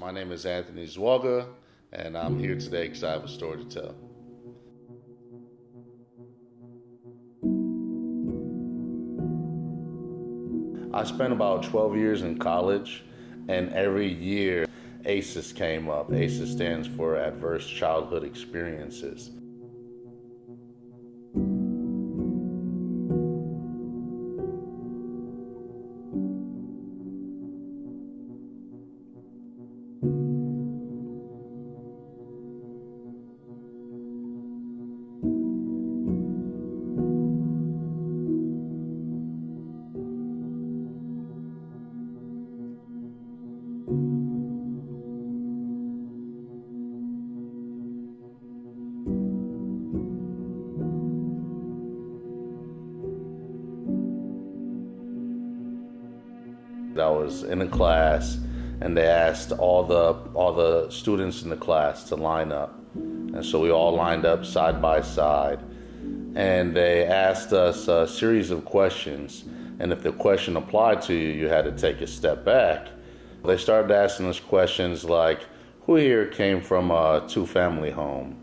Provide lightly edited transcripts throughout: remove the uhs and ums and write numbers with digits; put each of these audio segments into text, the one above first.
My name is Anthony Zwaga, and I'm here today because I have a story to tell. I spent about 12 years in college, and every year ACEs came up. ACEs stands for Adverse Childhood Experiences. I was in a class, and they asked all the students in the class to line up, and so we all lined up side by side, and they asked us a series of questions, and if the question applied to you, you had to take a step back. They started asking us questions like, "Who here came from a two-family home?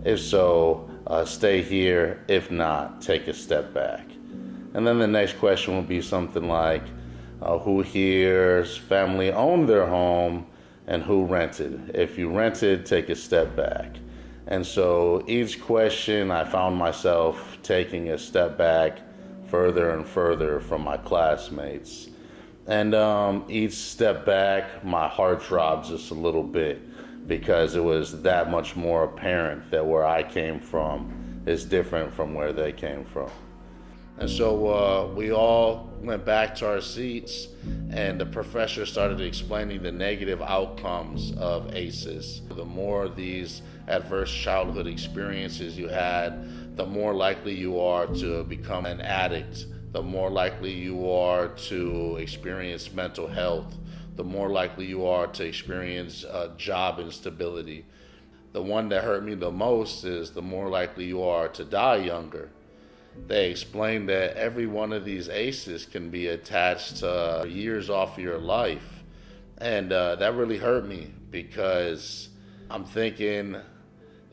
If so, stay here. If not, take a step back." And then the next question would be something like, who here's family owned their home and who rented? If you rented, take a step back. And so each question, I found myself taking a step back further and further from my classmates. And each step back, my heart dropped just a little bit because it was that much more apparent that where I came from is different from where they came from. And so we all went back to our seats, and the professor started explaining the negative outcomes of ACEs. The more these adverse childhood experiences you had, the more likely you are to become an addict, the more likely you are to experience mental health, the more likely you are to experience job instability. The one that hurt me the most is the more likely you are to die younger. They explained that every one of these ACEs can be attached to years off of your life. And that really hurt me because I'm thinking,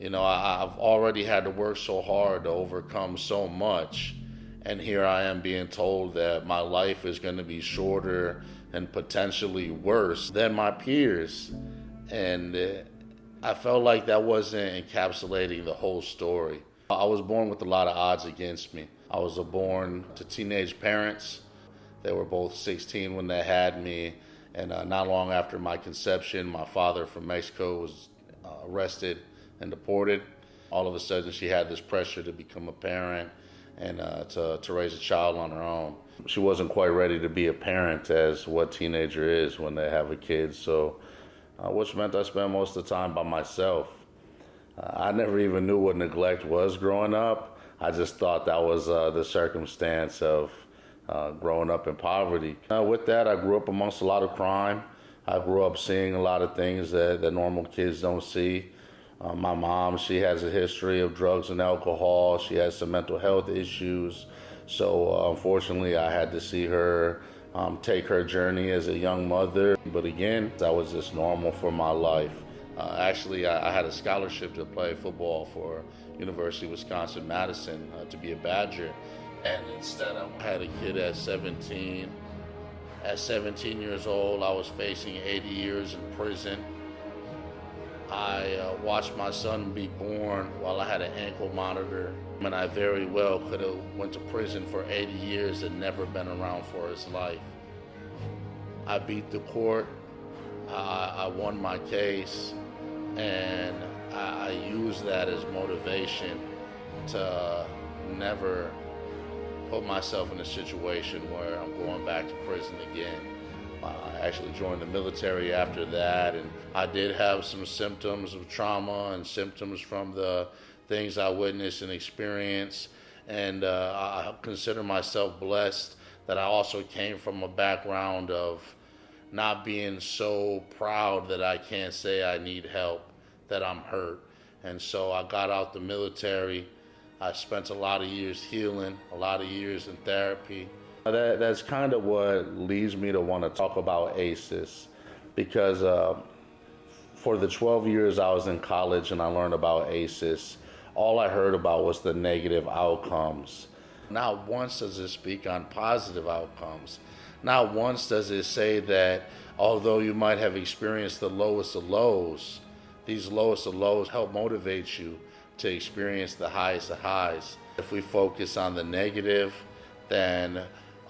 I've already had to work so hard to overcome so much. And here I am being told that my life is going to be shorter and potentially worse than my peers. And I felt like that wasn't encapsulating the whole story. I was born with a lot of odds against me. I was born to teenage parents. They were both 16 when they had me, and not long after my conception, my father from Mexico was arrested and deported. All of a sudden, she had this pressure to become a parent and to raise a child on her own. She wasn't quite ready to be a parent as what teenager is when they have a kid, so which meant I spent most of the time by myself. I never even knew what neglect was growing up. I just thought that was the circumstance of growing up in poverty. With that, I grew up amongst a lot of crime. I grew up seeing a lot of things that normal kids don't see. My mom, she has a history of drugs and alcohol. She has some mental health issues. So unfortunately, I had to see her take her journey as a young mother. But again, that was just normal for my life. Actually, I had a scholarship to play football for University of Wisconsin-Madison to be a Badger. And instead, I had a kid at 17. At 17 years old, I was facing 80 years in prison. I watched my son be born while I had an ankle monitor. And I very well could have went to prison for 80 years and never been around for his life. I beat the court. I won my case, and I used that as motivation to never put myself in a situation where I'm going back to prison again. I actually joined the military after that, and I did have some symptoms of trauma and symptoms from the things I witnessed and experienced, and I consider myself blessed that I also came from a background of not being so proud that I can't say I need help, that I'm hurt. And so I got out the military. I spent a lot of years healing, a lot of years in therapy. That's kind of what leads me to want to talk about ACEs, because For the 12 years I was in college and I learned about ACEs, all I heard about was the negative outcomes. Not once does it speak on positive outcomes. Not once does it say that although you might have experienced the lowest of lows, these lowest of lows help motivate you to experience the highest of highs. If we focus on the negative, then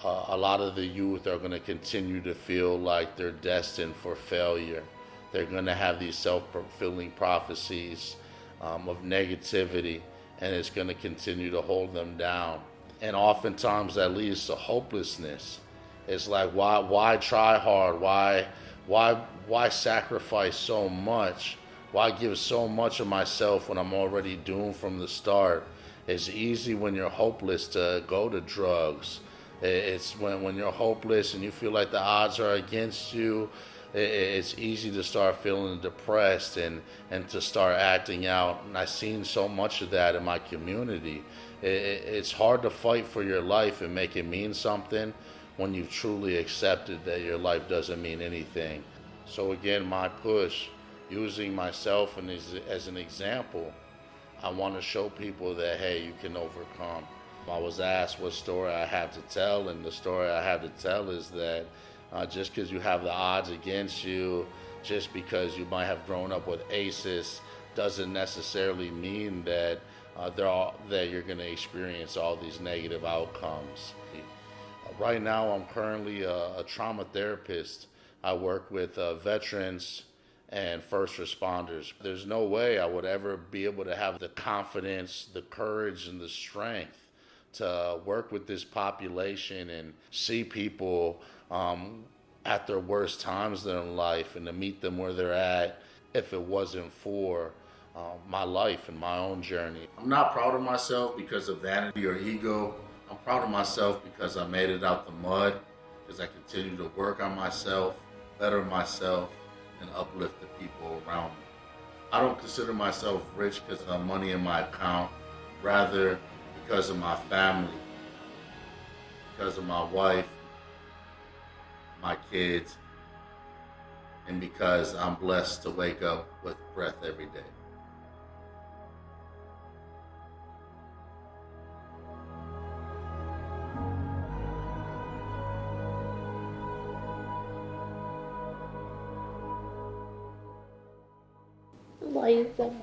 a lot of the youth are going to continue to feel like they're destined for failure. They're going to have these self-fulfilling prophecies of negativity, and it's going to continue to hold them down. And oftentimes that leads to hopelessness. It's like, why try hard? Why sacrifice so much? Why give so much of myself when I'm already doomed from the start? It's easy when you're hopeless to go to drugs. It's when you're hopeless and you feel like the odds are against you, it's easy to start feeling depressed and to start acting out. And I've seen so much of that in my community. It's hard to fight for your life and make it mean something when you've truly accepted that your life doesn't mean anything. So again, my push, using myself as an example, I want to show people that, hey, you can overcome. I was asked what story I have to tell, and the story I have to tell is that just because you have the odds against you, just because you might have grown up with ACEs, doesn't necessarily mean that that you're going to experience all these negative outcomes. Right now, I'm currently a trauma therapist. I work with veterans and first responders. There's no way I would ever be able to have the confidence, the courage, and the strength to work with this population and see people at their worst times in their life and to meet them where they're at if it wasn't for my life and my own journey. I'm not proud of myself because of vanity or ego. I'm proud of myself because I made it out the mud, because I continue to work on myself, better myself, and uplift the people around me. I don't consider myself rich because of the money in my account, rather because of my family, because of my wife, my kids, and because I'm blessed to wake up with breath every day. Why is that?